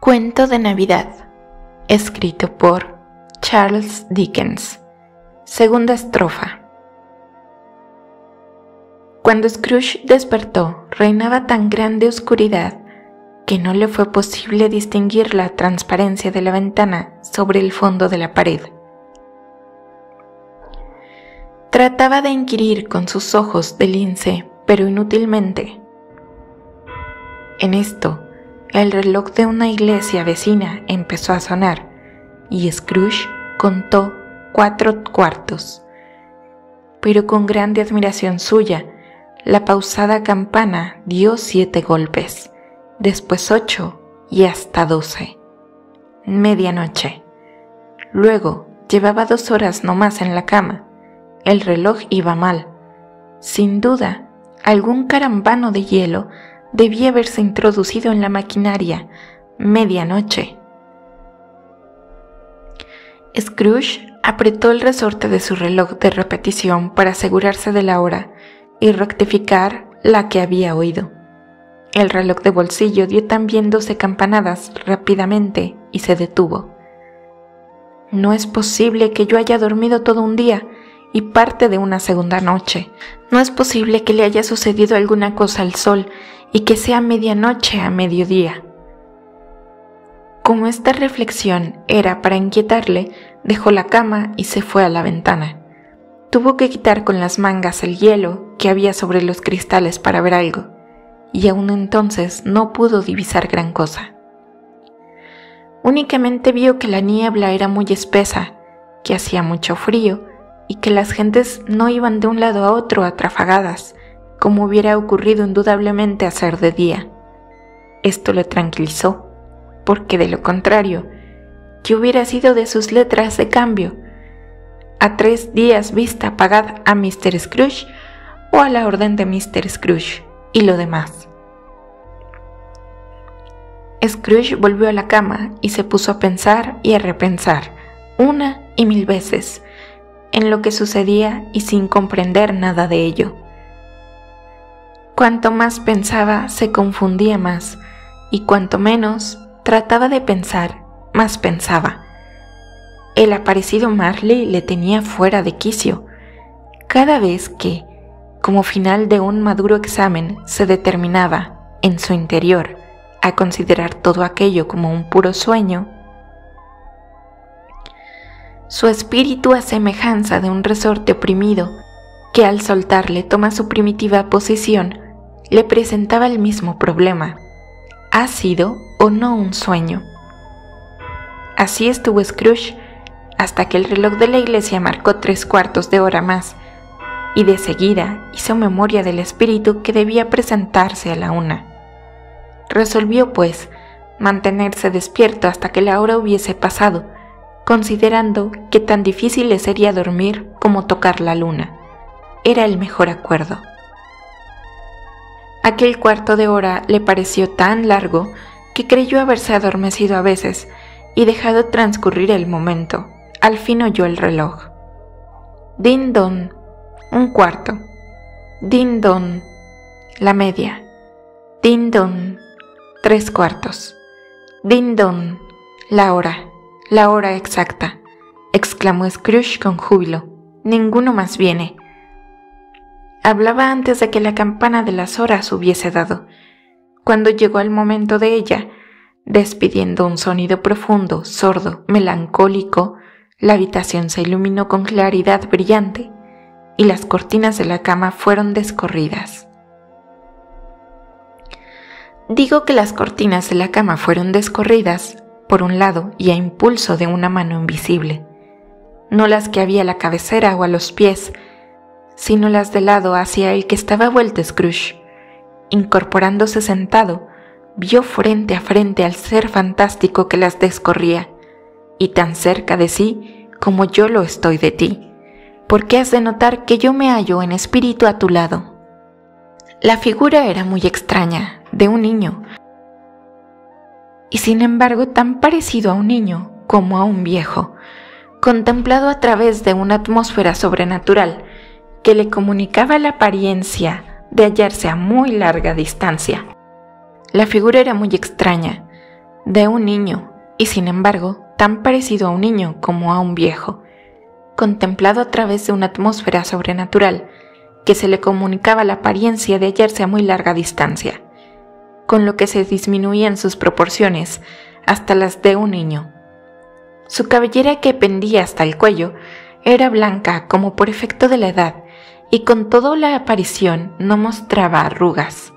Cuento de Navidad, escrito por Charles Dickens. Segunda estrofa. Cuando Scrooge despertó, reinaba tan grande oscuridad que no le fue posible distinguir la transparencia de la ventana sobre el fondo de la pared. Trataba de inquirir con sus ojos de lince, pero inútilmente. En esto, el reloj de una iglesia vecina empezó a sonar y Scrooge contó 4 cuartos. Pero con grande admiración suya, la pausada campana dio 7 golpes, después 8 y hasta 12. Medianoche. Luego llevaba 2 horas no más en la cama. El reloj iba mal. Sin duda, algún carambano de hielo debía haberse introducido en la maquinaria. Medianoche. Scrooge apretó el resorte de su reloj de repetición para asegurarse de la hora y rectificar la que había oído. El reloj de bolsillo dio también 12 campanadas rápidamente y se detuvo. No es posible que yo haya dormido todo un día y parte de una segunda noche. No es posible que le haya sucedido alguna cosa al sol y que sea medianoche a mediodía. Como esta reflexión era para inquietarle, dejó la cama y se fue a la ventana. Tuvo que quitar con las mangas el hielo que había sobre los cristales para ver algo, y aún entonces no pudo divisar gran cosa. Únicamente vio que la niebla era muy espesa, que hacía mucho frío y que las gentes no iban de un lado a otro atrafagadas, como hubiera ocurrido indudablemente a ser de día. Esto le tranquilizó, porque de lo contrario, ¿qué hubiera sido de sus letras de cambio? ¿A 3 días vista pagad a Mr. Scrooge o a la orden de Mr. Scrooge y lo demás? Scrooge volvió a la cama y se puso a pensar y a repensar, 1 y 1000 veces, en lo que sucedía y sin comprender nada de ello. Cuanto más pensaba, se confundía más, y cuanto menos trataba de pensar, más pensaba. El aparecido Marley le tenía fuera de quicio. Cada vez que, como final de un maduro examen, se determinaba, en su interior, a considerar todo aquello como un puro sueño, su espíritu, a semejanza de un resorte oprimido, que al soltarle toma su primitiva posición, le presentaba el mismo problema: ¿ha sido o no un sueño? Así estuvo Scrooge hasta que el reloj de la iglesia marcó 3 cuartos de hora más, y de seguida hizo memoria del espíritu que debía presentarse a la 1. Resolvió, pues, mantenerse despierto hasta que la hora hubiese pasado, considerando que tan difícil le sería dormir como tocar la luna. Era el mejor acuerdo. Aquel cuarto de hora le pareció tan largo que creyó haberse adormecido a veces y dejado transcurrir el momento. Al fin oyó el reloj. Din don, 1 cuarto. Din don, la media. Din don, 3 cuartos. Din don, la hora exacta, exclamó Scrooge con júbilo. Ninguno más viene. Hablaba antes de que la campana de las horas hubiese dado. Cuando llegó el momento de ella, despidiendo un sonido profundo, sordo, melancólico, la habitación se iluminó con claridad brillante y las cortinas de la cama fueron descorridas. Digo que las cortinas de la cama fueron descorridas, por un lado y a impulso de una mano invisible, no las que había a la cabecera o a los pies, sino las del lado hacia el que estaba vuelto Scrooge. Incorporándose sentado, vio frente a frente al ser fantástico que las descorría, y tan cerca de sí como yo lo estoy de ti, porque has de notar que yo me hallo en espíritu a tu lado. La figura era muy extraña, de un niño, y sin embargo tan parecido a un niño como a un viejo, contemplado a través de una atmósfera sobrenatural que le comunicaba la apariencia de hallarse a muy larga distancia. La figura era muy extraña, de un niño, y sin embargo, tan parecido a un niño como a un viejo, contemplado a través de una atmósfera sobrenatural que se le comunicaba la apariencia de hallarse a muy larga distancia, con lo que se disminuían sus proporciones hasta las de un niño. Su cabellera, que pendía hasta el cuello, era blanca como por efecto de la edad, y con toda la aparición no mostraba arrugas.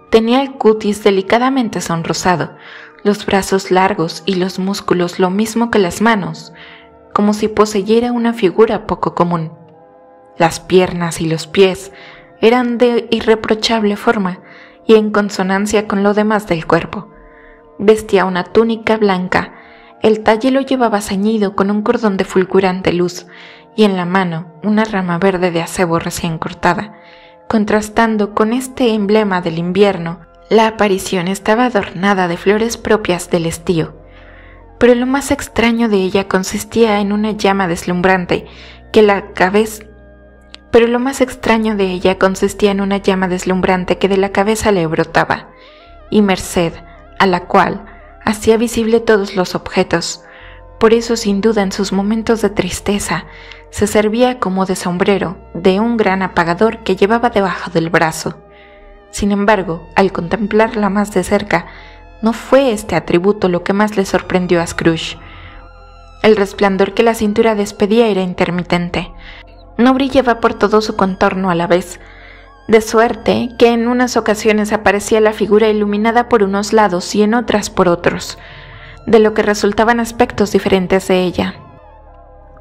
Tenía el cutis delicadamente sonrosado, los brazos largos y los músculos lo mismo que las manos, como si poseyera una figura poco común. Las piernas y los pies eran de irreprochable forma y en consonancia con lo demás del cuerpo. Vestía una túnica blanca, el talle lo llevaba ceñido con un cordón de fulgurante luz y en la mano una rama verde de acebo recién cortada. Contrastando con este emblema del invierno, la aparición estaba adornada de flores propias del estío. Pero lo más extraño de ella consistía en una llama deslumbrante que de la cabeza le brotaba, y merced a la cual hacía visible todos los objetos. Por eso, sin duda, en sus momentos de tristeza, se servía como de sombrero de un gran apagador que llevaba debajo del brazo. Sin embargo, al contemplarla más de cerca, no fue este atributo lo que más le sorprendió a Scrooge. El resplandor que la cintura despedía era intermitente. No brillaba por todo su contorno a la vez, de suerte que en unas ocasiones aparecía la figura iluminada por unos lados y en otras por otros, de lo que resultaban aspectos diferentes de ella.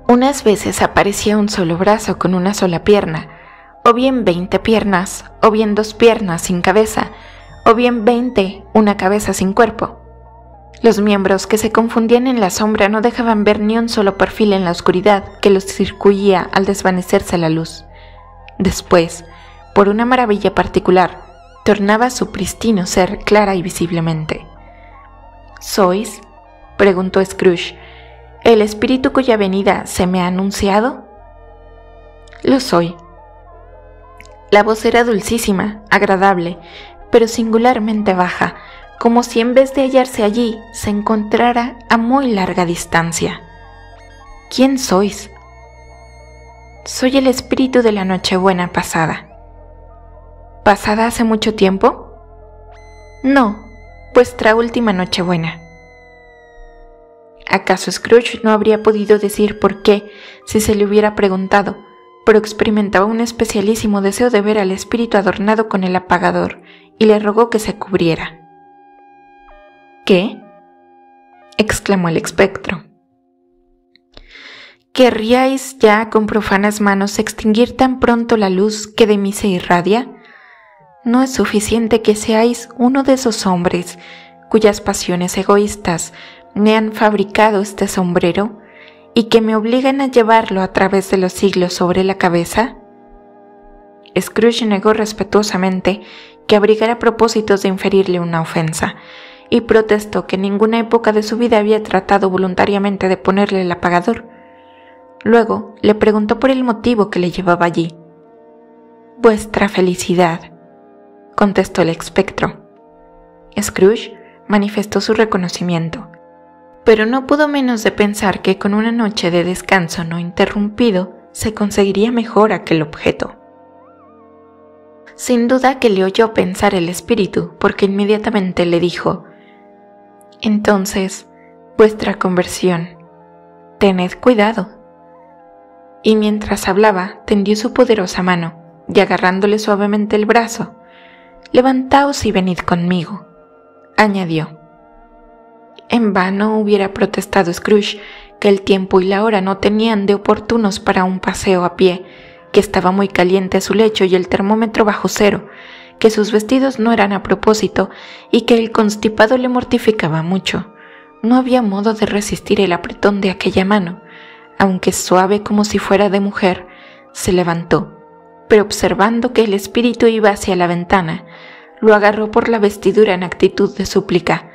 Unas veces aparecía un solo brazo con una sola pierna, o bien 20 piernas, o bien 2 piernas sin cabeza, o bien 20, una cabeza sin cuerpo. Los miembros que se confundían en la sombra no dejaban ver ni un solo perfil en la oscuridad que los circuía al desvanecerse la luz. Después, por una maravilla particular, tornaba su pristino ser clara y visiblemente. ¿Sois?, preguntó Scrooge, ¿el espíritu cuya venida se me ha anunciado? Lo soy. La voz era dulcísima, agradable, pero singularmente baja, como si en vez de hallarse allí, se encontrara a muy larga distancia. ¿Quién sois? Soy el espíritu de la Nochebuena pasada. ¿Pasada hace mucho tiempo? No, vuestra última Nochebuena. ¿Acaso Scrooge no habría podido decir por qué si se le hubiera preguntado, pero experimentaba un especialísimo deseo de ver al espíritu adornado con el apagador y le rogó que se cubriera? ¿Qué?, exclamó el espectro. ¿Querríais ya con profanas manos extinguir tan pronto la luz que de mí se irradia? ¿No es suficiente que seáis uno de esos hombres cuyas pasiones egoístas me han fabricado este sombrero y que me obligan a llevarlo a través de los siglos sobre la cabeza? Scrooge negó respetuosamente que abrigara propósitos de inferirle una ofensa, y protestó que en ninguna época de su vida había tratado voluntariamente de ponerle el apagador. Luego le preguntó por el motivo que le llevaba allí. «Vuestra felicidad», contestó el espectro. Scrooge manifestó su reconocimiento, pero no pudo menos de pensar que con una noche de descanso no interrumpido se conseguiría mejor aquel objeto. Sin duda que le oyó pensar el espíritu, porque inmediatamente le dijo: «Entonces, vuestra conversión, tened cuidado». Y mientras hablaba, tendió su poderosa mano, y agarrándole suavemente el brazo: «Levantaos y venid conmigo», añadió. En vano hubiera protestado Scrooge que el tiempo y la hora no tenían de oportunos para un paseo a pie, que estaba muy caliente su lecho y el termómetro bajo cero, que sus vestidos no eran a propósito y que el constipado le mortificaba mucho. No había modo de resistir el apretón de aquella mano. Aunque suave como si fuera de mujer, se levantó, pero observando que el espíritu iba hacia la ventana, lo agarró por la vestidura en actitud de súplica.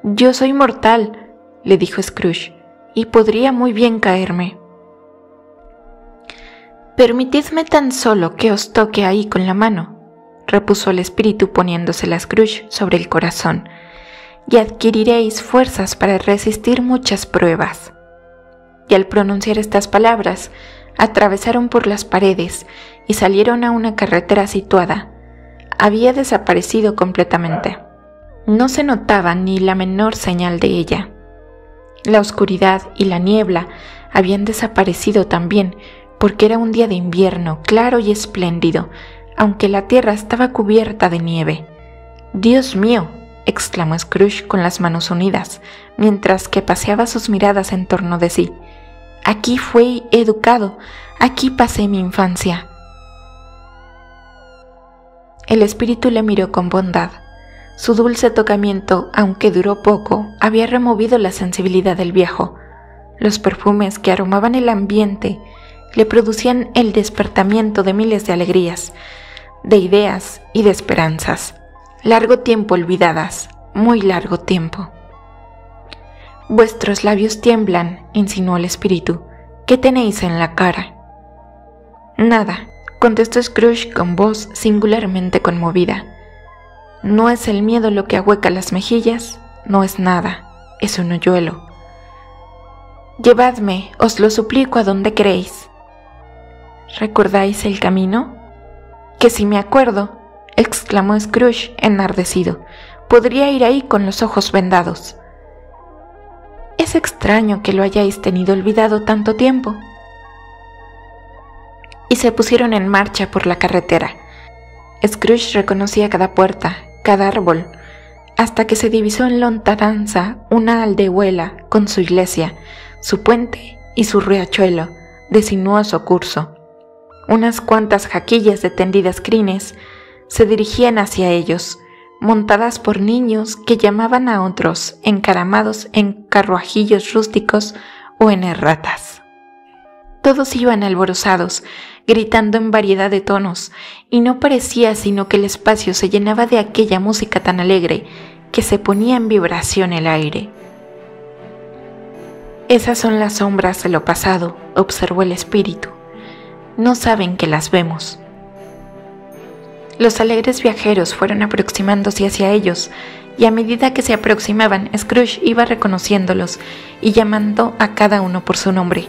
«Yo soy mortal», le dijo Scrooge, «y podría muy bien caerme». «Permitidme tan solo que os toque ahí con la mano», repuso el espíritu poniéndosela a Scrooge sobre el corazón, y adquiriréis fuerzas para resistir muchas pruebas. Y al pronunciar estas palabras, atravesaron por las paredes y salieron a una carretera situada. Había desaparecido completamente. No se notaba ni la menor señal de ella. La oscuridad y la niebla habían desaparecido también, porque era un día de invierno claro y espléndido, aunque la tierra estaba cubierta de nieve. «¡Dios mío!», exclamó Scrooge con las manos unidas, mientras que paseaba sus miradas en torno de sí. «Aquí fui educado, aquí pasé mi infancia». El espíritu le miró con bondad. Su dulce tocamiento, aunque duró poco, había removido la sensibilidad del viejo. Los perfumes que aromaban el ambiente le producían el despertamiento de miles de alegrías, de ideas y de esperanzas, largo tiempo olvidadas, muy largo tiempo. «Vuestros labios tiemblan», insinuó el espíritu. «¿Qué tenéis en la cara?» «Nada», contestó Scrooge con voz singularmente conmovida. «No es el miedo lo que ahueca las mejillas, no es nada, es un hoyuelo. Llevadme, os lo suplico, a donde queréis». «¿Recordáis el camino?» «Que si me acuerdo», exclamó Scrooge enardecido. «Podría ir ahí con los ojos vendados». «Es extraño que lo hayáis tenido olvidado tanto tiempo». Y se pusieron en marcha por la carretera. Scrooge reconocía cada puerta, cada árbol, hasta que se divisó en lontananza una aldehuela con su iglesia, su puente y su riachuelo de sinuoso curso. Unas cuantas jaquillas de tendidas crines se dirigían hacia ellos, montadas por niños que llamaban a otros encaramados en carruajillos rústicos o en erratas. Todos iban alborozados, gritando en variedad de tonos, y no parecía sino que el espacio se llenaba de aquella música tan alegre que se ponía en vibración el aire. «Esas son las sombras de lo pasado», observó el espíritu. «No saben que las vemos». Los alegres viajeros fueron aproximándose hacia ellos, y a medida que se aproximaban, Scrooge iba reconociéndolos y llamando a cada uno por su nombre.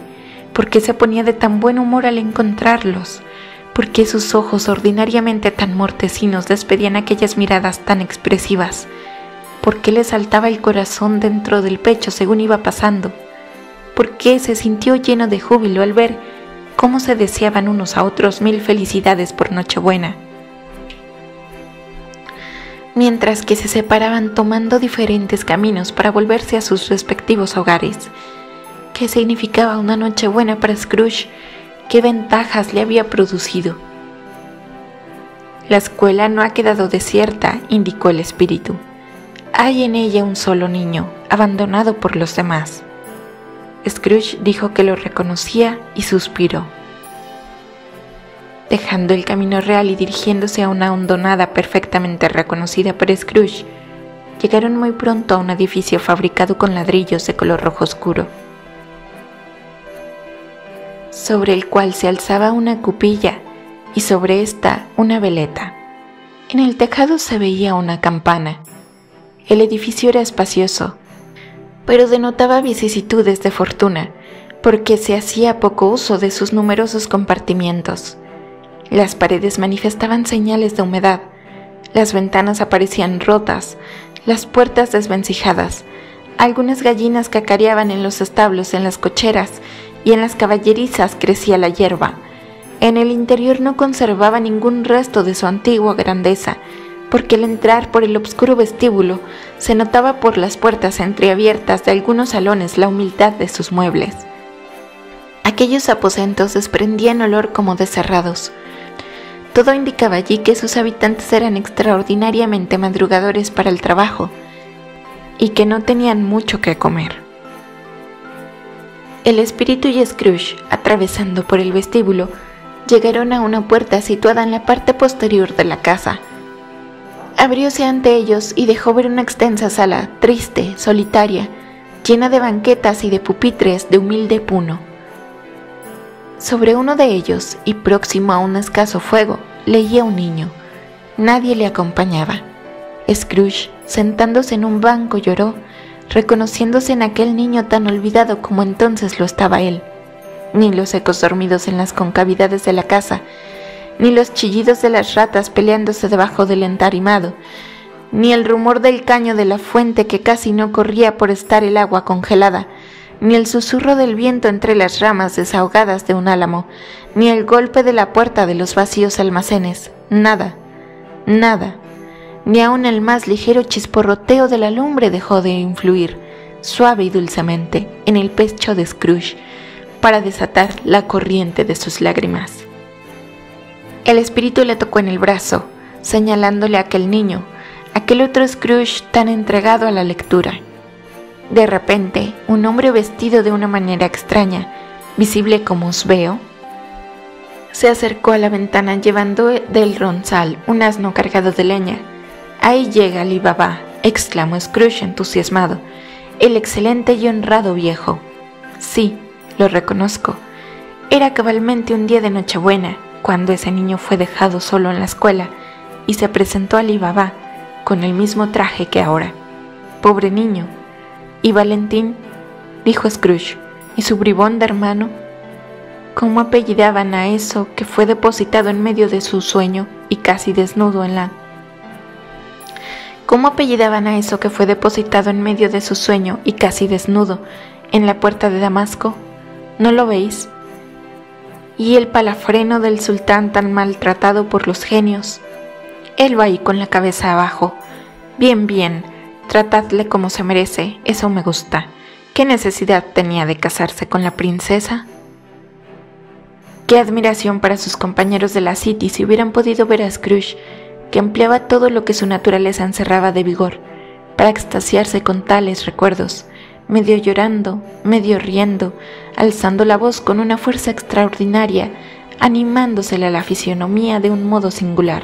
¿Por qué se ponía de tan buen humor al encontrarlos? ¿Por qué sus ojos ordinariamente tan mortecinos despedían aquellas miradas tan expresivas? ¿Por qué le saltaba el corazón dentro del pecho según iba pasando? ¿Por qué se sintió lleno de júbilo al ver cómo se deseaban unos a otros mil felicidades por Nochebuena? Mientras que se separaban tomando diferentes caminos para volverse a sus respectivos hogares. ¿Qué significaba una Nochebuena para Scrooge? ¿Qué ventajas le había producido? «La escuela no ha quedado desierta», indicó el espíritu. «Hay en ella un solo niño, abandonado por los demás». Scrooge dijo que lo reconocía y suspiró. Dejando el camino real y dirigiéndose a una hondonada perfectamente reconocida por Scrooge, llegaron muy pronto a un edificio fabricado con ladrillos de color rojo oscuro, sobre el cual se alzaba una cupilla y sobre esta una veleta. En el tejado se veía una campana. El edificio era espacioso, pero denotaba vicisitudes de fortuna, porque se hacía poco uso de sus numerosos compartimientos. Las paredes manifestaban señales de humedad, las ventanas aparecían rotas, las puertas desvencijadas, algunas gallinas cacareaban en los establos, en las cocheras, y en las caballerizas crecía la hierba. En el interior no conservaba ningún resto de su antigua grandeza, porque al entrar por el obscuro vestíbulo se notaba por las puertas entreabiertas de algunos salones la humildad de sus muebles. Aquellos aposentos desprendían olor como de cerrados. Todo indicaba allí que sus habitantes eran extraordinariamente madrugadores para el trabajo y que no tenían mucho que comer. El espíritu y Scrooge, atravesando por el vestíbulo, llegaron a una puerta situada en la parte posterior de la casa. Abrióse ante ellos y dejó ver una extensa sala, triste, solitaria, llena de banquetas y de pupitres de humilde puno. Sobre uno de ellos, y próximo a un escaso fuego, leía un niño. Nadie le acompañaba. Scrooge, sentándose en un banco, lloró, reconociéndose en aquel niño tan olvidado como entonces lo estaba él. Ni los ecos dormidos en las concavidades de la casa, ni los chillidos de las ratas peleándose debajo del entarimado, ni el rumor del caño de la fuente que casi no corría por estar el agua congelada, ni el susurro del viento entre las ramas desahogadas de un álamo, ni el golpe de la puerta de los vacíos almacenes, nada, nada, ni aun el más ligero chisporroteo de la lumbre dejó de influir, suave y dulcemente, en el pecho de Scrooge, para desatar la corriente de sus lágrimas. El espíritu le tocó en el brazo, señalándole a aquel niño, aquel otro Scrooge tan entregado a la lectura. De repente, un hombre vestido de una manera extraña, visible como os veo, se acercó a la ventana llevando del ronzal un asno cargado de leña. «Ahí llega Ali Baba», exclamó Scrooge entusiasmado, «el excelente y honrado viejo». «Sí, lo reconozco. Era cabalmente un día de Nochebuena, cuando ese niño fue dejado solo en la escuela y se presentó Ali Baba con el mismo traje que ahora. Pobre niño. ¿Y Valentín?», dijo Scrooge, «y su bribón de hermano? ¿Cómo apellidaban a eso que fue depositado en medio de su sueño y casi desnudo en la... ¿Cómo apellidaban a eso que fue depositado en medio de su sueño y casi desnudo en la puerta de Damasco? ¿No lo veis? Y el palafreno del sultán tan maltratado por los genios. Él va ahí con la cabeza abajo. Bien, bien, tratadle como se merece, eso me gusta. ¿Qué necesidad tenía de casarse con la princesa? Qué admiración para sus compañeros de la City si hubieran podido ver a Scrooge, que empleaba todo lo que su naturaleza encerraba de vigor, para extasiarse con tales recuerdos, medio llorando, medio riendo, alzando la voz con una fuerza extraordinaria, animándosele a la fisionomía de un modo singular.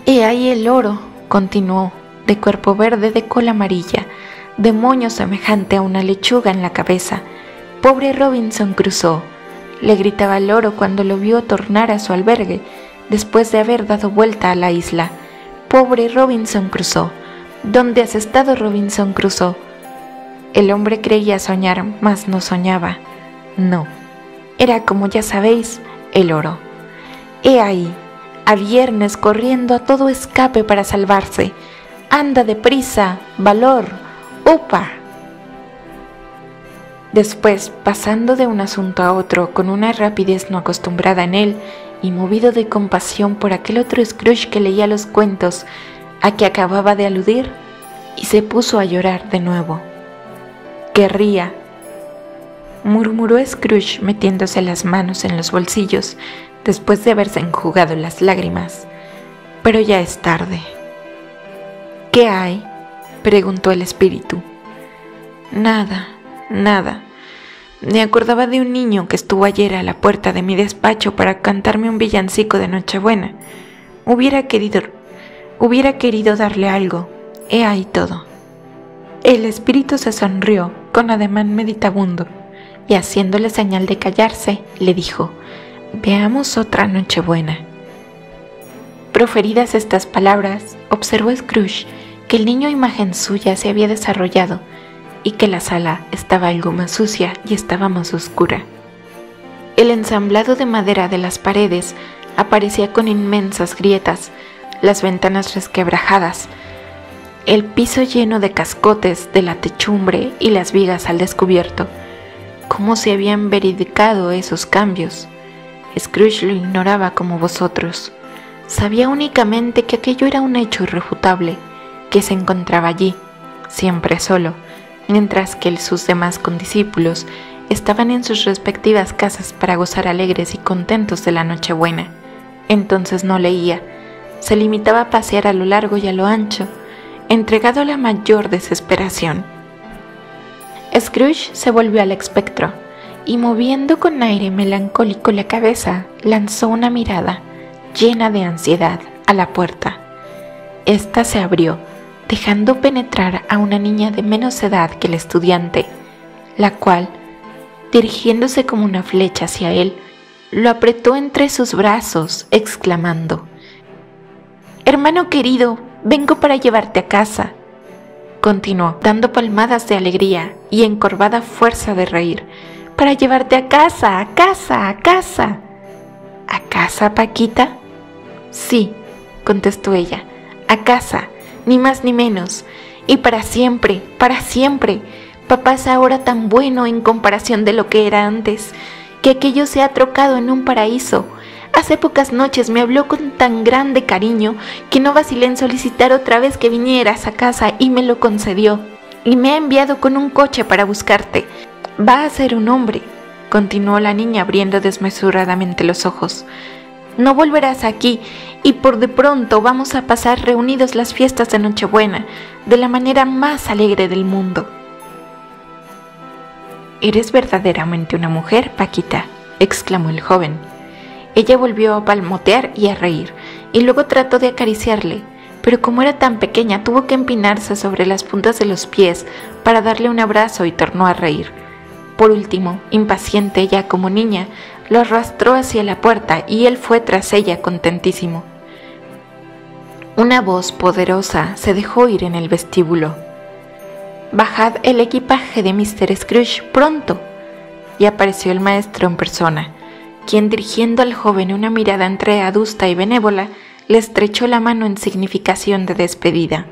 «He ahí el loro», continuó, «de cuerpo verde, de cola amarilla, de moño semejante a una lechuga en la cabeza. Pobre Robinson Crusoe», le gritaba el loro cuando lo vio tornar a su albergue, después de haber dado vuelta a la isla. «Pobre Robinson Crusoe. ¿Dónde has estado, Robinson Crusoe?» El hombre creía soñar, mas no soñaba. No, era, como ya sabéis, el loro. «He ahí, a viernes, corriendo a todo escape para salvarse. ¡Anda deprisa! ¡Valor! ¡Upa!». Después, pasando de un asunto a otro con una rapidez no acostumbrada en él, y movido de compasión por aquel otro Scrooge que leía los cuentos a que acababa de aludir, y se puso a llorar de nuevo. «Querría», murmuró Scrooge metiéndose las manos en los bolsillos después de haberse enjugado las lágrimas, «pero ya es tarde». «¿Qué hay?», preguntó el espíritu. «Nada, nada. Me acordaba de un niño que estuvo ayer a la puerta de mi despacho para cantarme un villancico de Nochebuena. Hubiera querido darle algo. He ahí todo». El espíritu se sonrió con ademán meditabundo y, haciéndole señal de callarse, le dijo: «Veamos otra Nochebuena». Proferidas estas palabras, observó Scrooge que el niño imagen suya se había desarrollado y que la sala estaba algo más sucia y estaba más oscura. El ensamblado de madera de las paredes aparecía con inmensas grietas, las ventanas resquebrajadas, el piso lleno de cascotes de la techumbre y las vigas al descubierto. ¿Cómo se habían verificado esos cambios? Scrooge lo ignoraba como vosotros. Sabía únicamente que aquello era un hecho irrefutable, que se encontraba allí, siempre solo, mientras que sus demás condiscípulos estaban en sus respectivas casas para gozar alegres y contentos de la Nochebuena. Entonces no leía, se limitaba a pasear a lo largo y a lo ancho, entregado a la mayor desesperación. Scrooge se volvió al espectro y, moviendo con aire melancólico la cabeza, lanzó una mirada llena de ansiedad a la puerta. Esta se abrió, dejando penetrar a una niña de menos edad que el estudiante, la cual, dirigiéndose como una flecha hacia él, lo apretó entre sus brazos, exclamando: Hermano querido, vengo para llevarte a casa, continuó, dando palmadas de alegría y encorvada fuerza de reír. Para llevarte a casa, a casa, a casa. ¿A casa, Paquita? Sí, contestó ella, a casa, ni más ni menos, y para siempre, para siempre. Papá es ahora tan bueno en comparación de lo que era antes, que aquello se ha trocado en un paraíso. Hace pocas noches me habló con tan grande cariño que no vacilé en solicitar otra vez que vinieras a casa y me lo concedió. Y me ha enviado con un coche para buscarte. Va a ser un hombre, continuó la niña abriendo desmesuradamente los ojos. No volverás aquí y por de pronto vamos a pasar reunidos las fiestas de Nochebuena de la manera más alegre del mundo. Eres verdaderamente una mujer, Paquita, exclamó el joven. Ella volvió a palmotear y a reír, y luego trató de acariciarle, pero como era tan pequeña tuvo que empinarse sobre las puntas de los pies para darle un abrazo y tornó a reír. Por último, impaciente ya como niña, lo arrastró hacia la puerta y él fue tras ella contentísimo. Una voz poderosa se dejó oír en el vestíbulo. «Bajad el equipaje de Mr. Scrooge pronto», y apareció el maestro en persona, quien dirigiendo al joven una mirada entre adusta y benévola, le estrechó la mano en significación de despedida.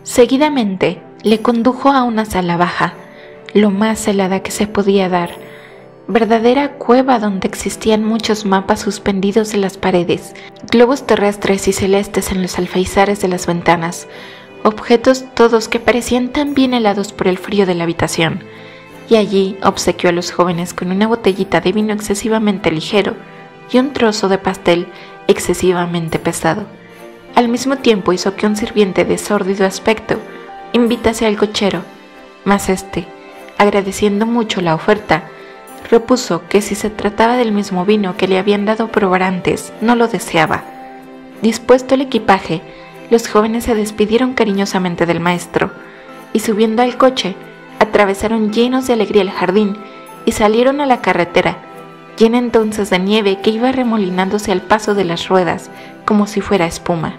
Seguidamente le condujo a una sala baja, lo más helada que se podía dar, verdadera cueva donde existían muchos mapas suspendidos de las paredes, globos terrestres y celestes en los alféizares de las ventanas, objetos todos que parecían tan bien helados por el frío de la habitación, y allí obsequió a los jóvenes con una botellita de vino excesivamente ligero y un trozo de pastel excesivamente pesado. Al mismo tiempo hizo que un sirviente de sórdido aspecto invitase al cochero, mas éste, agradeciendo mucho la oferta, repuso que si se trataba del mismo vino que le habían dado a probar antes, no lo deseaba. Dispuesto el equipaje, los jóvenes se despidieron cariñosamente del maestro, y subiendo al coche, atravesaron llenos de alegría el jardín y salieron a la carretera, llena entonces de nieve que iba remolinándose al paso de las ruedas como si fuera espuma.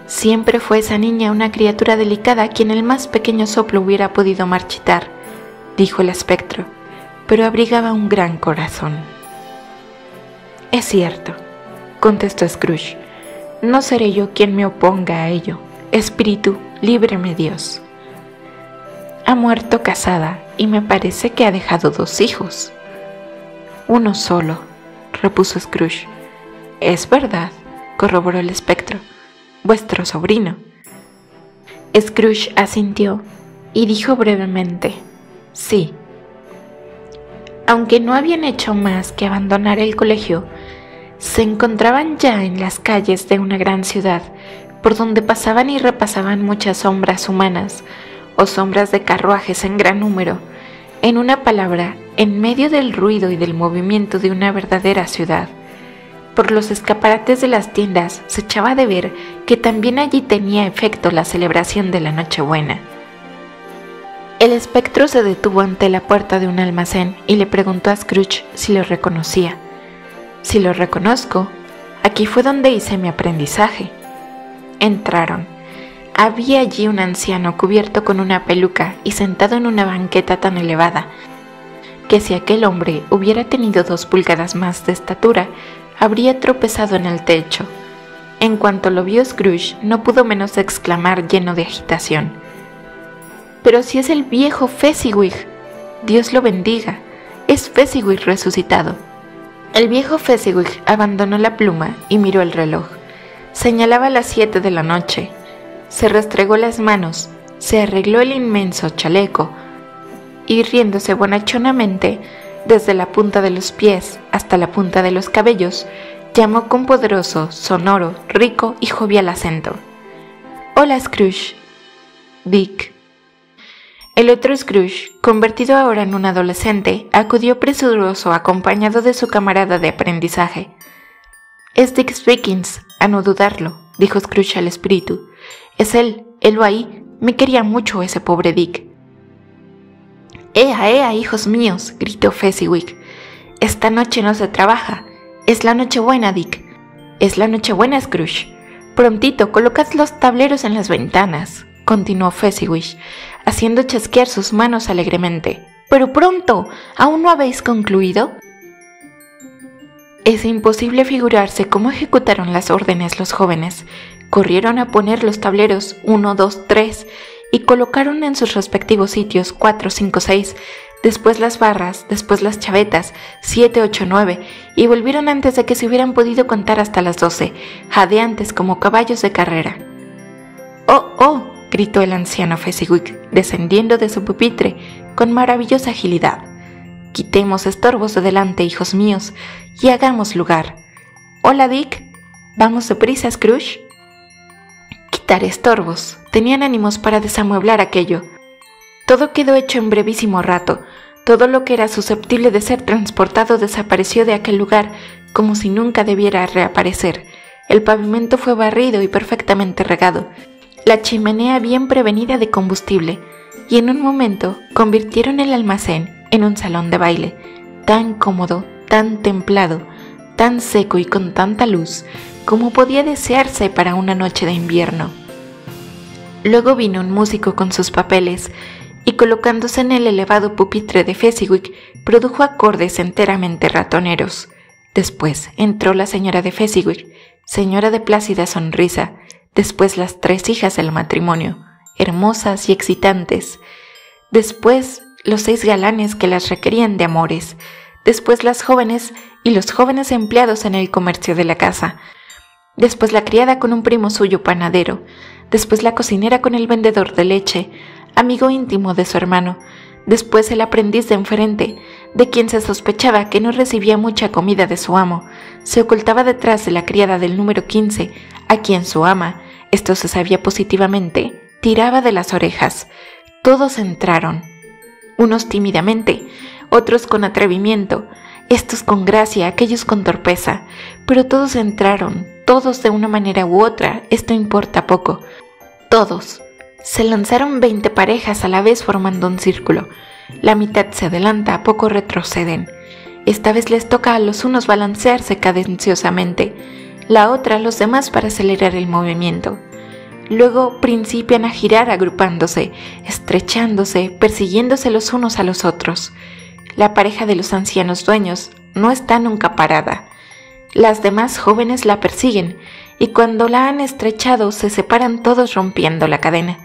Siempre fue esa niña una criatura delicada a quien el más pequeño soplo hubiera podido marchitar, dijo el espectro, pero abrigaba un gran corazón. Es cierto, contestó Scrooge, no seré yo quien me oponga a ello. Espíritu, líbreme Dios. Ha muerto casada y me parece que ha dejado 2 hijos. Uno solo, repuso Scrooge. Es verdad, corroboró el espectro, vuestro sobrino. Scrooge asintió y dijo brevemente, sí. Aunque no habían hecho más que abandonar el colegio, se encontraban ya en las calles de una gran ciudad, por donde pasaban y repasaban muchas sombras humanas, o sombras de carruajes en gran número, en una palabra, en medio del ruido y del movimiento de una verdadera ciudad. Por los escaparates de las tiendas se echaba de ver que también allí tenía efecto la celebración de la Nochebuena. El espectro se detuvo ante la puerta de un almacén y le preguntó a Scrooge si lo reconocía. Si lo reconozco, aquí fue donde hice mi aprendizaje. Entraron. Había allí un anciano cubierto con una peluca y sentado en una banqueta tan elevada, que si aquel hombre hubiera tenido 2 pulgadas más de estatura, habría tropezado en el techo. En cuanto lo vio Scrooge, no pudo menos de exclamar lleno de agitación: «Pero si es el viejo Fezziwig, Dios lo bendiga, es Fezziwig resucitado». El viejo Fezziwig abandonó la pluma y miró el reloj. Señalaba las 7 de la noche. Se restregó las manos, se arregló el inmenso chaleco y riéndose bonachonamente, desde la punta de los pies hasta la punta de los cabellos, llamó con poderoso, sonoro, rico y jovial acento: «Hola, Scrooge». «Dick». El otro Scrooge, convertido ahora en un adolescente, acudió presuroso acompañado de su camarada de aprendizaje. «Es Dick Spikins, a no dudarlo», dijo Scrooge al espíritu. «Es él, helo ahí, me quería mucho ese pobre Dick». «¡Ea, ea, hijos míos!», gritó Fezziwig. «Esta noche no se trabaja, es la Nochebuena, Dick. Es la Nochebuena, Scrooge. Prontito, colocad los tableros en las ventanas, continuó Fezziwig, haciendo chasquear sus manos alegremente. ¡Pero pronto! ¿Aún no habéis concluido? Es imposible figurarse cómo ejecutaron las órdenes los jóvenes. Corrieron a poner los tableros 1, 2, 3 y colocaron en sus respectivos sitios 4, 5, 6, después las barras, después las chavetas, 7, 8, 9, y volvieron antes de que se hubieran podido contar hasta las 12, jadeantes como caballos de carrera. ¡Oh, oh!, gritó el anciano Fezziwig, descendiendo de su pupitre con maravillosa agilidad. Quitemos estorbos de delante, hijos míos, y hagamos lugar. Hola, Dick. ¿Vamos deprisa, Scrooge? Quitar estorbos. Tenían ánimos para desamueblar aquello. Todo quedó hecho en brevísimo rato. Todo lo que era susceptible de ser transportado desapareció de aquel lugar como si nunca debiera reaparecer. El pavimento fue barrido y perfectamente regado. La chimenea bien prevenida de combustible, y en un momento convirtieron el almacén en un salón de baile, tan cómodo, tan templado, tan seco y con tanta luz como podía desearse para una noche de invierno. Luego vino un músico con sus papeles y, colocándose en el elevado pupitre de Fezziwig, produjo acordes enteramente ratoneros. Después entró la señora de Fezziwig, señora de plácida sonrisa, después las 3 hijas del matrimonio, hermosas y excitantes, después los 6 galanes que las requerían de amores, después las jóvenes y los jóvenes empleados en el comercio de la casa, después la criada con un primo suyo panadero, después la cocinera con el vendedor de leche, amigo íntimo de su hermano, después el aprendiz de enfrente, de quien se sospechaba que no recibía mucha comida de su amo, se ocultaba detrás de la criada del número 15, a quien su ama, esto se sabía positivamente, tiraba de las orejas. Todos entraron, unos tímidamente, otros con atrevimiento, estos con gracia, aquellos con torpeza, pero todos entraron, todos de una manera u otra, esto importa poco, todos. Se lanzaron 20 parejas a la vez formando un círculo. La mitad se adelanta, poco retroceden. Esta vez les toca a los unos balancearse cadenciosamente, la otra a los demás para acelerar el movimiento. Luego principian a girar agrupándose, estrechándose, persiguiéndose los unos a los otros. La pareja de los ancianos dueños no está nunca parada. Las demás jóvenes la persiguen y cuando la han estrechado se separan todos rompiendo la cadena.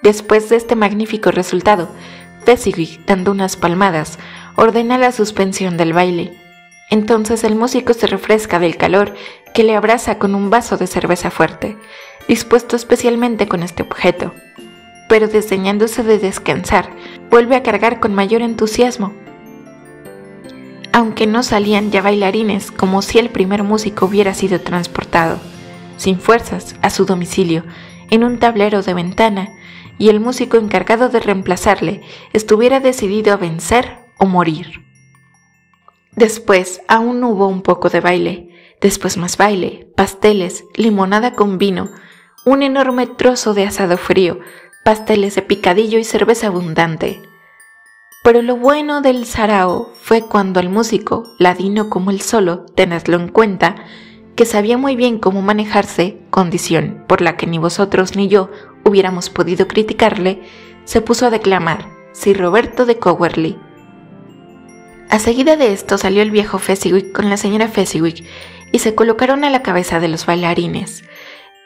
Después de este magnífico resultado, Fezziwig, dando unas palmadas, ordena la suspensión del baile. Entonces el músico se refresca del calor que le abraza con un vaso de cerveza fuerte, dispuesto especialmente con este objeto. Pero desdeñándose de descansar, vuelve a cargar con mayor entusiasmo. Aunque no salían ya bailarines como si el primer músico hubiera sido transportado, sin fuerzas, a su domicilio, en un tablero de ventana, y el músico encargado de reemplazarle estuviera decidido a vencer o morir. Después aún hubo un poco de baile, después más baile, pasteles, limonada con vino, un enorme trozo de asado frío, pasteles de picadillo y cerveza abundante. Pero lo bueno del sarao fue cuando el músico, ladino como él solo, tenedlo en cuenta, que sabía muy bien cómo manejarse, condición por la que ni vosotros ni yo hubiéramos podido criticarle, se puso a declamar Sir Roberto de Coverley. A seguida de esto salió el viejo Fezziwig con la señora Fezziwig y se colocaron a la cabeza de los bailarines.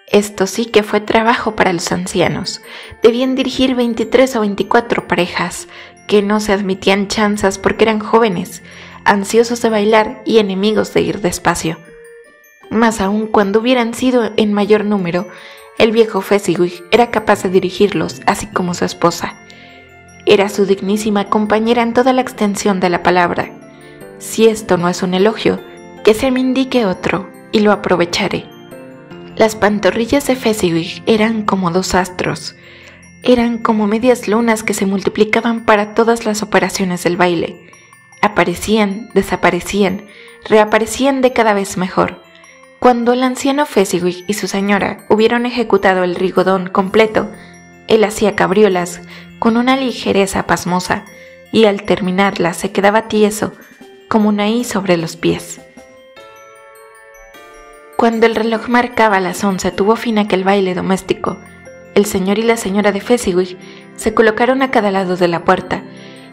Esto sí que fue trabajo para los ancianos. Debían dirigir 23 o 24 parejas, que no se admitían chanzas porque eran jóvenes, ansiosos de bailar y enemigos de ir despacio. Mas aun cuando hubieran sido en mayor número, el viejo Fezziwig era capaz de dirigirlos, así como su esposa. Era su dignísima compañera en toda la extensión de la palabra. Si esto no es un elogio, que se me indique otro, y lo aprovecharé. Las pantorrillas de Fezziwig eran como 2 astros, eran como medias lunas que se multiplicaban para todas las operaciones del baile. Aparecían, desaparecían, reaparecían de cada vez mejor. Cuando el anciano Fezziwig y su señora hubieron ejecutado el rigodón completo, él hacía cabriolas con una ligereza pasmosa y al terminarlas se quedaba tieso como una I sobre los pies. Cuando el reloj marcaba las 11 tuvo fin aquel baile doméstico. El señor y la señora de Fezziwig se colocaron a cada lado de la puerta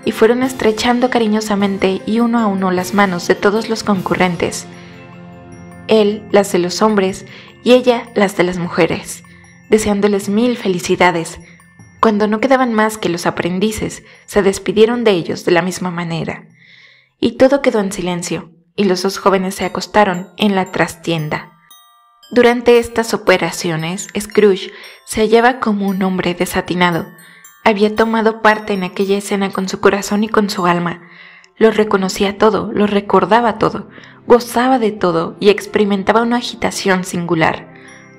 y fueron estrechando cariñosamente y uno a uno las manos de todos los concurrentes. Él las de los hombres y ella las de las mujeres, deseándoles mil felicidades. Cuando no quedaban más que los aprendices, se despidieron de ellos de la misma manera. Y todo quedó en silencio, y los dos jóvenes se acostaron en la trastienda. Durante estas operaciones, Scrooge se hallaba como un hombre desatinado. Había tomado parte en aquella escena con su corazón y con su alma. Lo reconocía todo, lo recordaba todo, gozaba de todo y experimentaba una agitación singular.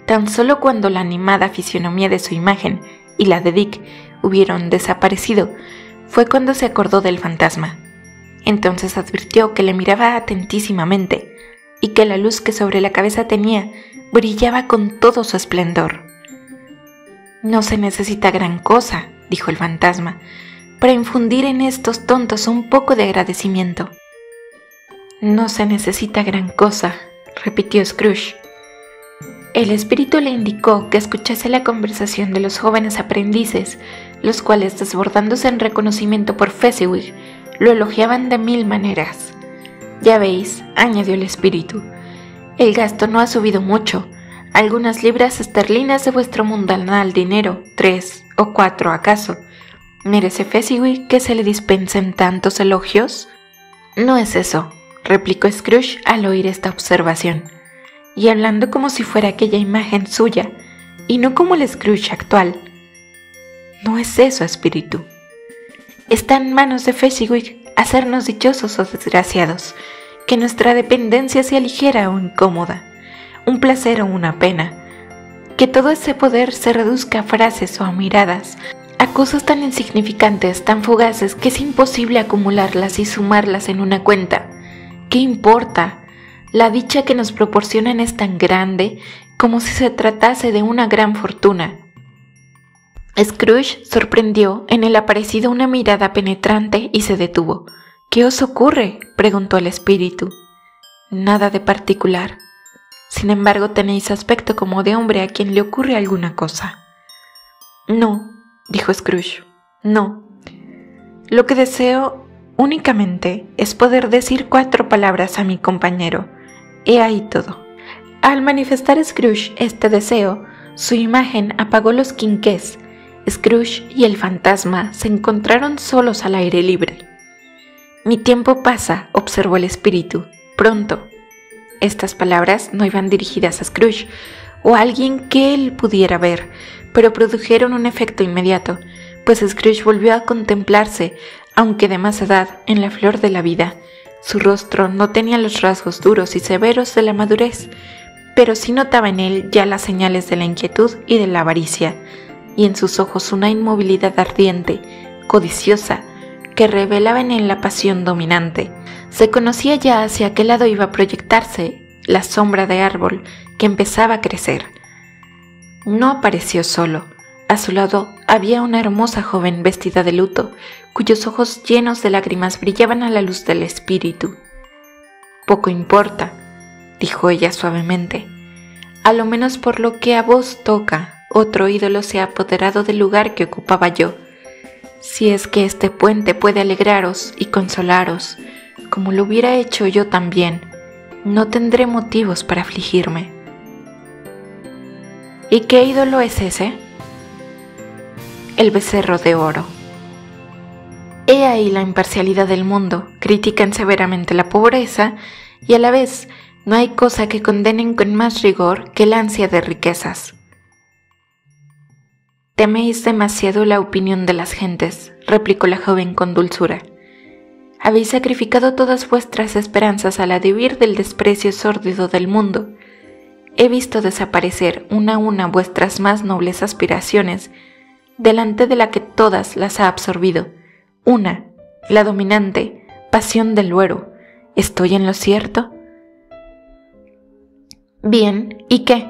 Tan solo cuando la animada fisonomía de su imagen y la de Dick hubieron desaparecido, fue cuando se acordó del fantasma. Entonces advirtió que le miraba atentísimamente y que la luz que sobre la cabeza tenía brillaba con todo su esplendor. «No se necesita gran cosa», dijo el fantasma, «para infundir en estos tontos un poco de agradecimiento». «No se necesita gran cosa», repitió Scrooge. El espíritu le indicó que escuchase la conversación de los jóvenes aprendices, los cuales, desbordándose en reconocimiento por Fezziwig, lo elogiaban de mil maneras. «Ya veis», añadió el espíritu, «el gasto no ha subido mucho. Algunas libras esterlinas de vuestro mundanal dinero, 3 o 4 acaso. ¿Merece Fezziwig que se le dispensen tantos elogios?» «No es eso», replicó Scrooge al oír esta observación, y hablando como si fuera aquella imagen suya, y no como el Scrooge actual. «No es eso, espíritu. Está en manos de Fezziwig hacernos dichosos o desgraciados, que nuestra dependencia sea ligera o incómoda, un placer o una pena, que todo ese poder se reduzca a frases o a miradas, a cosas tan insignificantes, tan fugaces, que es imposible acumularlas y sumarlas en una cuenta. ¿Qué importa? La dicha que nos proporcionan es tan grande como si se tratase de una gran fortuna». Scrooge sorprendió en el aparecido una mirada penetrante y se detuvo. «¿Qué os ocurre?», preguntó el espíritu. «Nada de particular. Sin embargo, tenéis aspecto como de hombre a quien le ocurre alguna cosa». «No», dijo Scrooge, «no. Lo que deseo únicamente es poder decir 4 palabras a mi compañero. He ahí todo». Al manifestar Scrooge este deseo, su imagen apagó los quinqués. Scrooge y el fantasma se encontraron solos al aire libre. «Mi tiempo pasa», observó el espíritu, «pronto». Estas palabras no iban dirigidas a Scrooge o a alguien que él pudiera ver, pero produjeron un efecto inmediato, pues Scrooge volvió a contemplarse, aunque de más edad, en la flor de la vida. Su rostro no tenía los rasgos duros y severos de la madurez, pero sí notaba en él ya las señales de la inquietud y de la avaricia, y en sus ojos una inmovilidad ardiente, codiciosa, que revelaba en él la pasión dominante. Se conocía ya hacia qué lado iba a proyectarse la sombra de árbol que empezaba a crecer. No apareció solo. A su lado había una hermosa joven vestida de luto, cuyos ojos llenos de lágrimas brillaban a la luz del espíritu. «Poco importa», dijo ella suavemente, «a lo menos por lo que a vos toca, otro ídolo se ha apoderado del lugar que ocupaba yo. Si es que este puente puede alegraros y consolaros, como lo hubiera hecho yo también, no tendré motivos para afligirme». «¿Y qué ídolo es ese?» «El becerro de oro». He ahí la imparcialidad del mundo. Critican severamente la pobreza y a la vez no hay cosa que condenen con más rigor que la ansia de riquezas. «Teméis demasiado la opinión de las gentes», replicó la joven con dulzura. «Habéis sacrificado todas vuestras esperanzas a la de huir del desprecio sórdido del mundo. He visto desaparecer una a una vuestras más nobles aspiraciones, delante de la que todas las ha absorbido. Una, la dominante, pasión del duero. ¿Estoy en lo cierto?». «Bien, ¿y qué?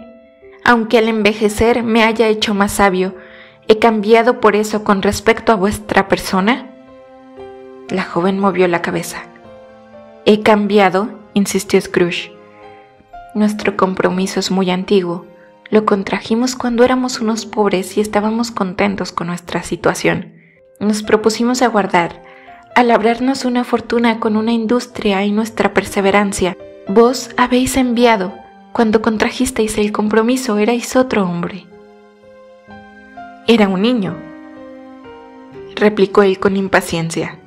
Aunque al envejecer me haya hecho más sabio, ¿he cambiado por eso con respecto a vuestra persona?». La joven movió la cabeza. «¿He cambiado?», insistió Scrooge. Nuestro compromiso es muy antiguo. Lo contrajimos cuando éramos unos pobres y estábamos contentos con nuestra situación. Nos propusimos aguardar, a labrarnos una fortuna con una industria y nuestra perseverancia. Vos habéis enviado, cuando contrajisteis el compromiso erais otro hombre. Era un niño, replicó él con impaciencia.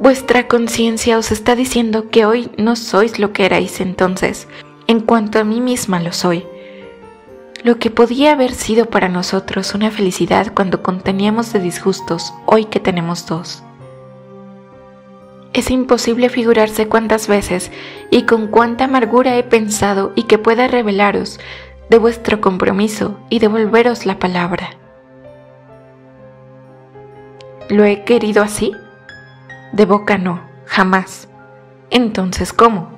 Vuestra conciencia os está diciendo que hoy no sois lo que erais entonces, en cuanto a mí misma lo soy. Lo que podía haber sido para nosotros una felicidad cuando conteníamos de disgustos, hoy que tenemos dos. Es imposible figurarse cuántas veces y con cuánta amargura he pensado y que pueda revelaros de vuestro compromiso y devolveros la palabra. ¿Lo he querido así? De boca no, jamás. Entonces, ¿cómo?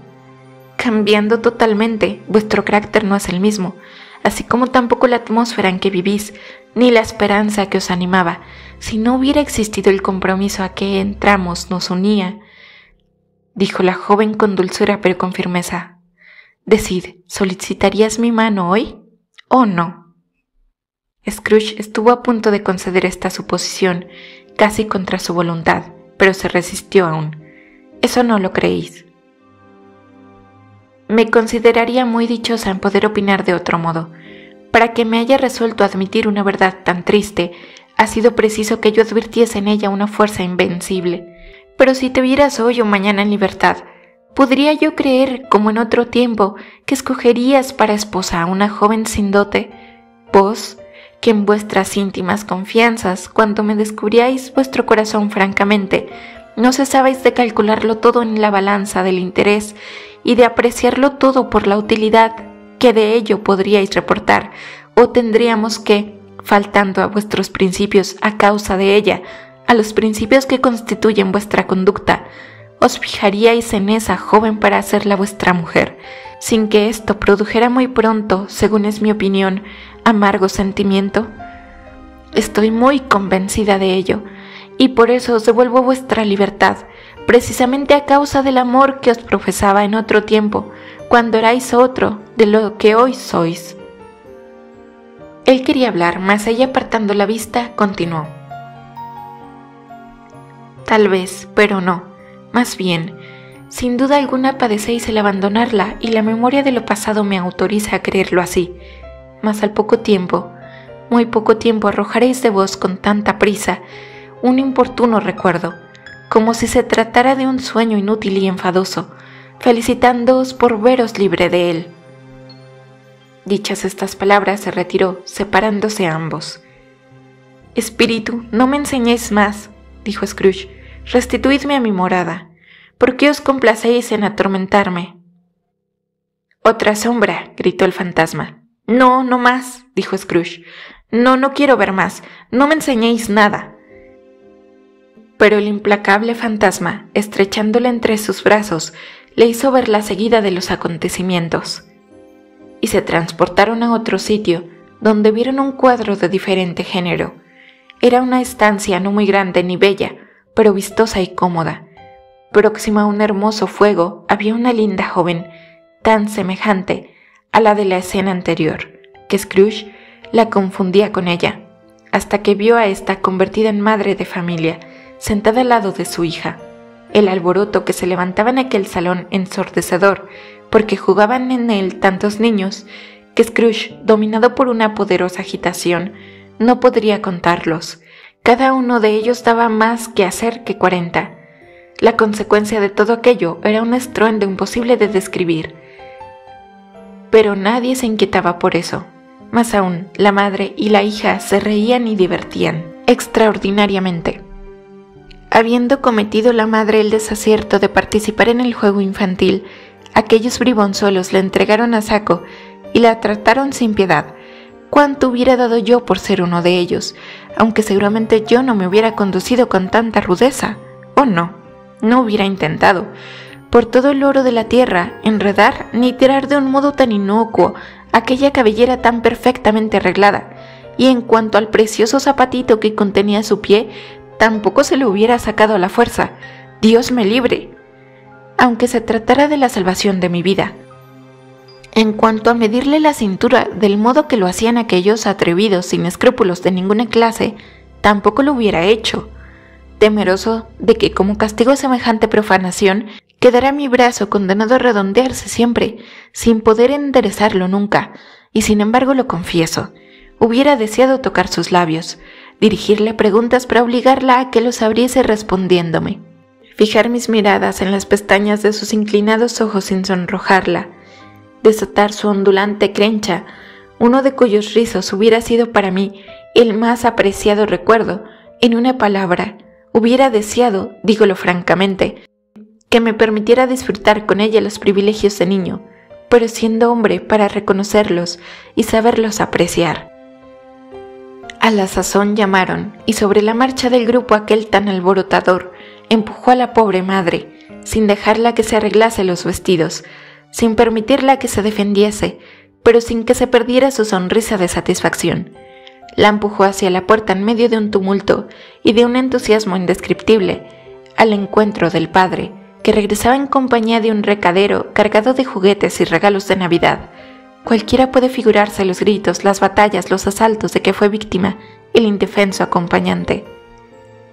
Cambiando totalmente, vuestro carácter no es el mismo, así como tampoco la atmósfera en que vivís, ni la esperanza que os animaba. Si no hubiera existido el compromiso a que entramos nos unía, dijo la joven con dulzura pero con firmeza. Decid, ¿solicitarías mi mano hoy o no? Scrooge estuvo a punto de conceder esta suposición, casi contra su voluntad, pero se resistió aún. Eso no lo creéis. Me consideraría muy dichosa en poder opinar de otro modo. Para que me haya resuelto admitir una verdad tan triste, ha sido preciso que yo advirtiese en ella una fuerza invencible. Pero si te vieras hoy o mañana en libertad, ¿podría yo creer, como en otro tiempo, que escogerías para esposa a una joven sin dote? Vos, que en vuestras íntimas confianzas, cuando me descubríais vuestro corazón francamente, no cesabais de calcularlo todo en la balanza del interés y de apreciarlo todo por la utilidad que de ello podríais reportar, o tendríamos que, faltando a vuestros principios a causa de ella, a los principios que constituyen vuestra conducta, os fijaríais en esa joven para hacerla vuestra mujer, sin que esto produjera muy pronto, según es mi opinión, amargo sentimiento? Estoy muy convencida de ello, y por eso os devuelvo vuestra libertad, precisamente a causa del amor que os profesaba en otro tiempo, cuando erais otro de lo que hoy sois. Él quería hablar, mas ella, apartando la vista, continuó. Tal vez, pero no. Más bien, sin duda alguna padecéis el abandonarla y la memoria de lo pasado me autoriza a creerlo así. Mas al poco tiempo, muy poco tiempo, arrojaréis de vos con tanta prisa un importuno recuerdo, como si se tratara de un sueño inútil y enfadoso, felicitándoos por veros libre de él. Dichas estas palabras se retiró, separándose ambos. Espíritu, no me enseñéis más, dijo Scrooge, restituidme a mi morada. ¿Por qué os complacéis en atormentarme? Otra sombra, gritó el fantasma. No, no más, dijo Scrooge. No, no quiero ver más, no me enseñéis nada. Pero el implacable fantasma, estrechándole entre sus brazos, le hizo ver la seguida de los acontecimientos. Y se transportaron a otro sitio, donde vieron un cuadro de diferente género. Era una estancia no muy grande ni bella, pero vistosa y cómoda. Próxima a un hermoso fuego había una linda joven, tan semejante a la de la escena anterior, que Scrooge la confundía con ella, hasta que vio a esta convertida en madre de familia, sentada al lado de su hija. El alboroto que se levantaba en aquel salón ensordecedor, porque jugaban en él tantos niños, que Scrooge, dominado por una poderosa agitación, no podría contarlos. Cada uno de ellos daba más que hacer que 40. La consecuencia de todo aquello era un estruendo imposible de describir. Pero nadie se inquietaba por eso. Más aún, la madre y la hija se reían y divertían extraordinariamente. Habiendo cometido la madre el desacierto de participar en el juego infantil, aquellos bribonzuelos la entregaron a saco y la trataron sin piedad. ¿Cuánto hubiera dado yo por ser uno de ellos? Aunque seguramente yo no me hubiera conducido con tanta rudeza. ¿O no? No hubiera intentado, por todo el oro de la tierra, enredar ni tirar de un modo tan inocuo aquella cabellera tan perfectamente arreglada, y en cuanto al precioso zapatito que contenía su pie, tampoco se lo hubiera sacado a la fuerza. Dios me libre, aunque se tratara de la salvación de mi vida. En cuanto a medirle la cintura del modo que lo hacían aquellos atrevidos sin escrúpulos de ninguna clase, tampoco lo hubiera hecho, temeroso de que como castigo a semejante profanación quedara mi brazo condenado a redondearse siempre, sin poder enderezarlo nunca, y sin embargo lo confieso, hubiera deseado tocar sus labios, dirigirle preguntas para obligarla a que los abriese respondiéndome, fijar mis miradas en las pestañas de sus inclinados ojos sin sonrojarla, desatar su ondulante crencha, uno de cuyos rizos hubiera sido para mí el más apreciado recuerdo. En una palabra, hubiera deseado, dígolo francamente, que me permitiera disfrutar con ella los privilegios de niño, pero siendo hombre para reconocerlos y saberlos apreciar. A la sazón llamaron, y sobre la marcha del grupo aquel tan alborotador, empujó a la pobre madre, sin dejarla que se arreglase los vestidos, sin permitirla que se defendiese, pero sin que se perdiera su sonrisa de satisfacción. La empujó hacia la puerta en medio de un tumulto y de un entusiasmo indescriptible, al encuentro del padre, que regresaba en compañía de un recadero cargado de juguetes y regalos de Navidad. Cualquiera puede figurarse los gritos, las batallas, los asaltos de que fue víctima el indefenso acompañante.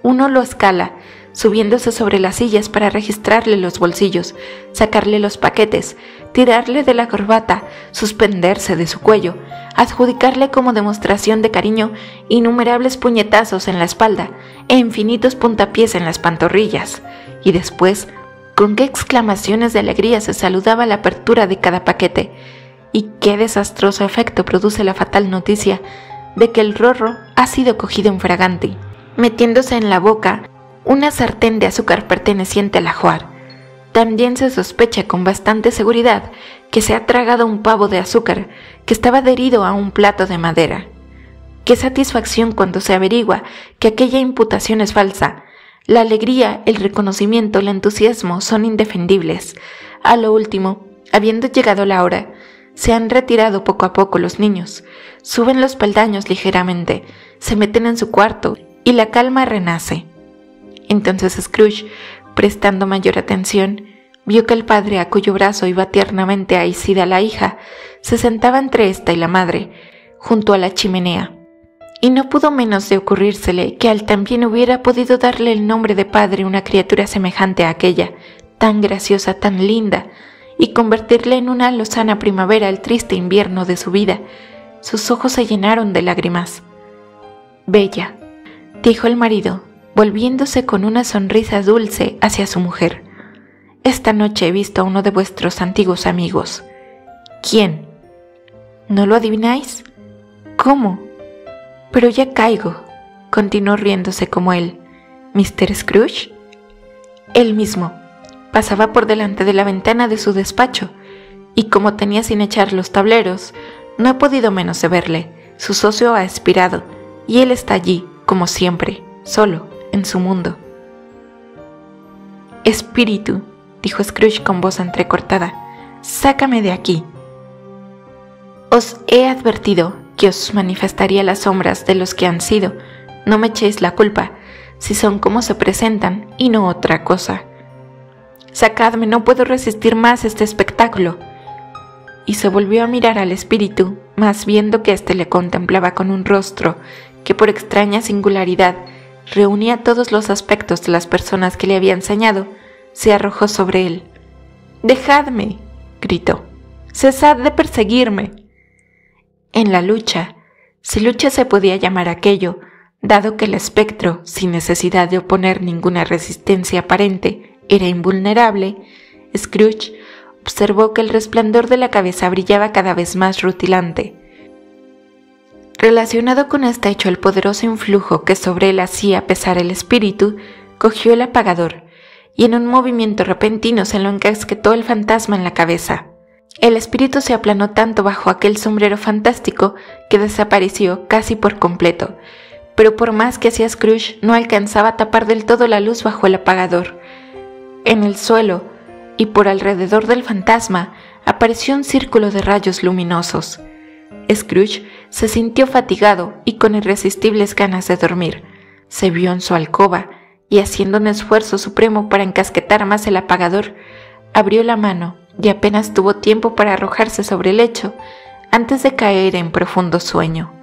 Uno lo escala, subiéndose sobre las sillas para registrarle los bolsillos, sacarle los paquetes, tirarle de la corbata, suspenderse de su cuello, adjudicarle como demostración de cariño innumerables puñetazos en la espalda e infinitos puntapiés en las pantorrillas, y después, con qué exclamaciones de alegría se saludaba la apertura de cada paquete, y qué desastroso efecto produce la fatal noticia de que el rorro ha sido cogido infraganti, metiéndose en la boca una sartén de azúcar perteneciente al ajuar. También se sospecha con bastante seguridad que se ha tragado un pavo de azúcar que estaba adherido a un plato de madera. Qué satisfacción cuando se averigua que aquella imputación es falsa. La alegría, el reconocimiento, el entusiasmo son indefendibles. A lo último, habiendo llegado la hora, se han retirado poco a poco los niños, suben los peldaños ligeramente, se meten en su cuarto y la calma renace. Entonces Scrooge, prestando mayor atención, vio que el padre, a cuyo brazo iba tiernamente asida la hija, se sentaba entre ésta y la madre, junto a la chimenea, y no pudo menos de ocurrírsele que al también hubiera podido darle el nombre de padre una criatura semejante a aquella, tan graciosa, tan linda, y convertirle en una lozana primavera el triste invierno de su vida. Sus ojos se llenaron de lágrimas. «Bella», dijo el marido, volviéndose con una sonrisa dulce hacia su mujer, «esta noche he visto a uno de vuestros antiguos amigos». «¿Quién? ¿No lo adivináis? ¿Cómo? Pero ya caigo», continuó riéndose como él. «¿Mr. Scrooge?» «Él mismo. Pasaba por delante de la ventana de su despacho, y como tenía sin echar los tableros, no he podido menos de verle. Su socio ha expirado, y él está allí, como siempre, solo, en su mundo». «Espíritu», dijo Scrooge con voz entrecortada, «sácame de aquí. Os he advertido que os manifestaría las sombras de los que han sido. No me echéis la culpa, si son como se presentan y no otra cosa. Sacadme, no puedo resistir más este espectáculo». Y se volvió a mirar al espíritu, mas viendo que éste le contemplaba con un rostro que por extraña singularidad reunía todos los aspectos de las personas que le había enseñado, se arrojó sobre él. «¡Dejadme!», gritó. «¡Cesad de perseguirme!». En la lucha, si lucha se podía llamar aquello, dado que el espectro, sin necesidad de oponer ninguna resistencia aparente, era invulnerable, Scrooge observó que el resplandor de la cabeza brillaba cada vez más rutilante. Relacionado con este hecho el poderoso influjo que sobre él hacía pesar el espíritu, cogió el apagador y en un movimiento repentino se lo encasquetó el fantasma en la cabeza. El espíritu se aplanó tanto bajo aquel sombrero fantástico que desapareció casi por completo, pero por más que hacía Scrooge no alcanzaba a tapar del todo la luz bajo el apagador. En el suelo y por alrededor del fantasma apareció un círculo de rayos luminosos. Scrooge se sintió fatigado y con irresistibles ganas de dormir. Se vio en su alcoba y, haciendo un esfuerzo supremo para encasquetar más el apagador, abrió la mano y apenas tuvo tiempo para arrojarse sobre el lecho antes de caer en profundo sueño.